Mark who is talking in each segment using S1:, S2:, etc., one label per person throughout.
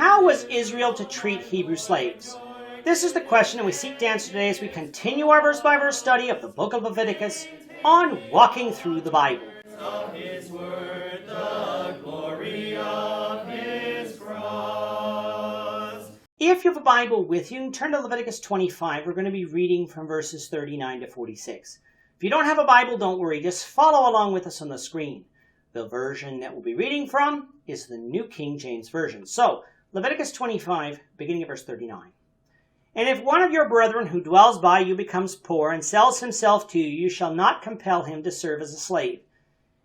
S1: How was Israel to treat Hebrew slaves? This is the question that we seek to answer today as we continue our verse-by-verse study of the book of Leviticus on Walking Through the Bible.
S2: Of his word, the glory of his cross.
S1: If you have a Bible with you, turn to Leviticus 25. We're going to be reading from verses 39 to 46. If you don't have a Bible, don't worry. Just follow along with us on the screen. The version that we'll be reading from is the New King James Version. So, Leviticus 25, beginning at verse 39. And if one of your brethren who dwells by you becomes poor and sells himself to you, you shall not compel him to serve as a slave.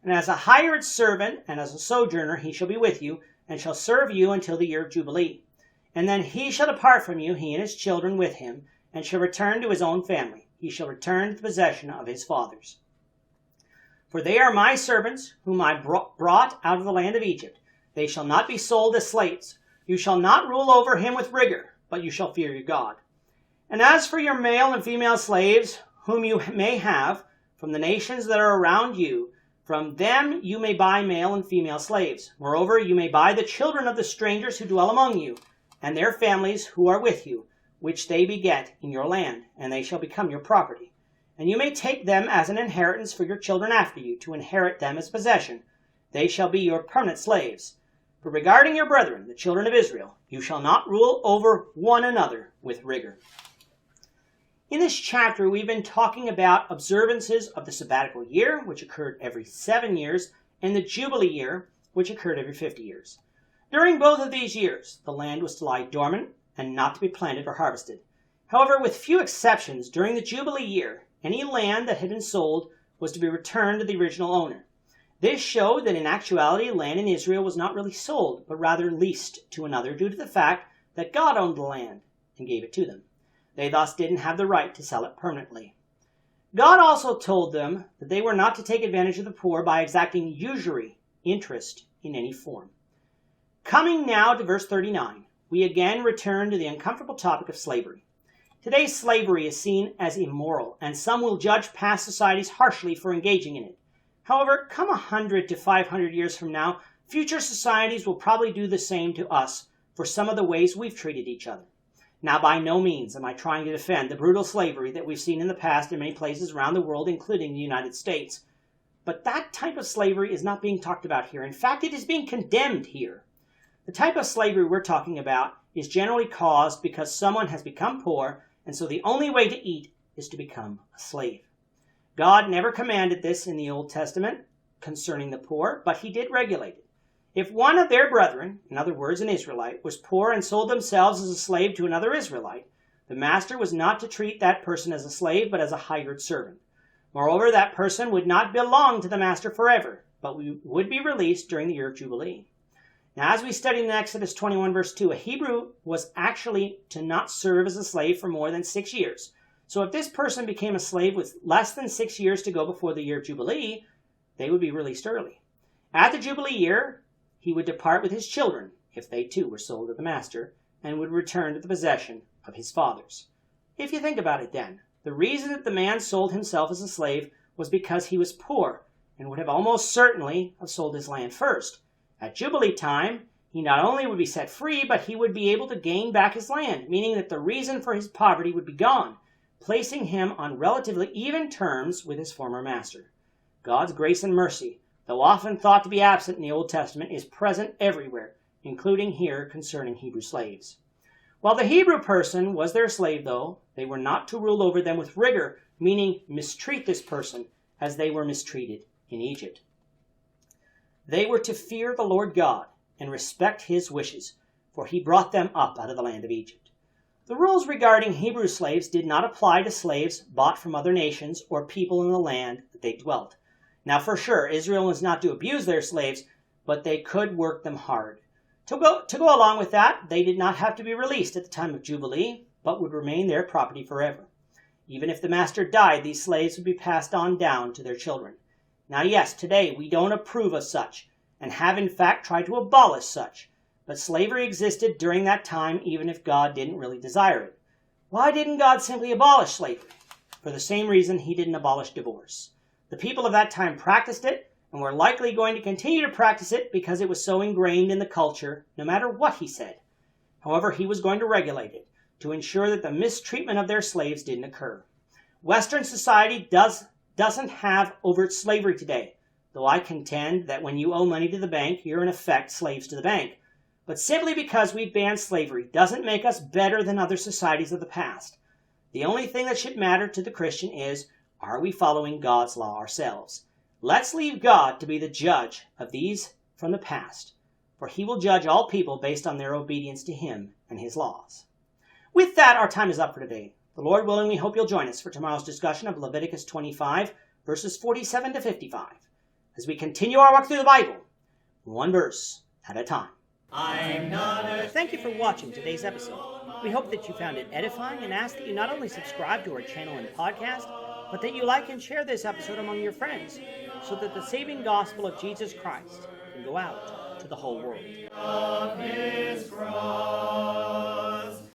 S1: And as a hired servant and as a sojourner he shall be with you, and shall serve you until the year of Jubilee. And then he shall depart from you, he and his children with him, and shall return to his own family. He shall return to the possession of his fathers. For they are my servants, whom I brought out of the land of Egypt. They shall not be sold as slaves. You shall not rule over him with rigor, but you shall fear your God. And as for your male and female slaves, whom you may have, from the nations that are around you, from them you may buy male and female slaves. Moreover, you may buy the children of the strangers who dwell among you, and their families who are with you, which they beget in your land, and they shall become your property. And you may take them as an inheritance for your children after you, to inherit them as possession. They shall be your permanent slaves. But regarding your brethren, the children of Israel, you shall not rule over one another with rigor. In this chapter, we've been talking about observances of the sabbatical year, which occurred every 7 years, and the Jubilee year, which occurred every 50 years. During both of these years, the land was to lie dormant and not to be planted or harvested. However, with few exceptions, during the Jubilee year, any land that had been sold was to be returned to the original owner. This showed that in actuality, land in Israel was not really sold, but rather leased to another due to the fact that God owned the land and gave it to them. They thus didn't have the right to sell it permanently. God also told them that they were not to take advantage of the poor by exacting usury, interest, in any form. Coming now to verse 39, we again return to the uncomfortable topic of slavery. Today, slavery is seen as immoral, and some will judge past societies harshly for engaging in it. However, come 100 to 500 years from now, future societies will probably do the same to us for some of the ways we've treated each other. Now, by no means am I trying to defend the brutal slavery that we've seen in the past in many places around the world, including the United States. But that type of slavery is not being talked about here. In fact, it is being condemned here. The type of slavery we're talking about is generally caused because someone has become poor, and so the only way to eat is to become a slave. God never commanded this in the Old Testament concerning the poor, but he did regulate it. If one of their brethren, in other words, an Israelite, was poor and sold themselves as a slave to another Israelite, the master was not to treat that person as a slave, but as a hired servant. Moreover, that person would not belong to the master forever, but would be released during the year of Jubilee. Now, as we studied in Exodus 21, verse 2, a Hebrew was actually to not serve as a slave for more than 6 years. So if this person became a slave with less than 6 years to go before the year of Jubilee, they would be released early. At the Jubilee year, he would depart with his children, if they too were sold to the master, and would return to the possession of his fathers. If you think about it then, the reason that the man sold himself as a slave was because he was poor, and would have almost certainly have sold his land first. At Jubilee time, he not only would be set free, but he would be able to gain back his land, meaning that the reason for his poverty would be gone, placing him on relatively even terms with his former master. God's grace and mercy, though often thought to be absent in the Old Testament, is present everywhere, including here concerning Hebrew slaves. While the Hebrew person was their slave, though, they were not to rule over them with rigor, meaning mistreat this person as they were mistreated in Egypt. They were to fear the Lord God and respect his wishes, for he brought them up out of the land of Egypt. The rules regarding Hebrew slaves did not apply to slaves bought from other nations or people in the land that they dwelt. Now, for sure, Israel was not to abuse their slaves, but they could work them hard. To go along with that, they did not have to be released at the time of Jubilee, but would remain their property forever. Even if the master died, these slaves would be passed on down to their children. Now, yes, today we don't approve of such, and have in fact tried to abolish such, but slavery existed during that time even if God didn't really desire it. Why didn't God simply abolish slavery? For the same reason he didn't abolish divorce. The people of that time practiced it, and were likely going to continue to practice it because it was so ingrained in the culture, no matter what he said. However, he was going to regulate it to ensure that the mistreatment of their slaves didn't occur. Western society doesn't have overt slavery today, though I contend that when you owe money to the bank, you're in effect slaves to the bank. But simply because we banned slavery doesn't make us better than other societies of the past. The only thing that should matter to the Christian is, are we following God's law ourselves? Let's leave God to be the judge of these from the past, for he will judge all people based on their obedience to him and his laws. With that, our time is up for today. The Lord willing, we hope you'll join us for tomorrow's discussion of Leviticus 25, verses 47 to 55, as we continue our walk through the Bible, one verse at a time. Thank you for watching today's episode. We hope that you found it edifying and ask that you not only subscribe to our channel and podcast, but that you like and share this episode among your friends, so that the saving gospel of Jesus Christ can go out to the whole world.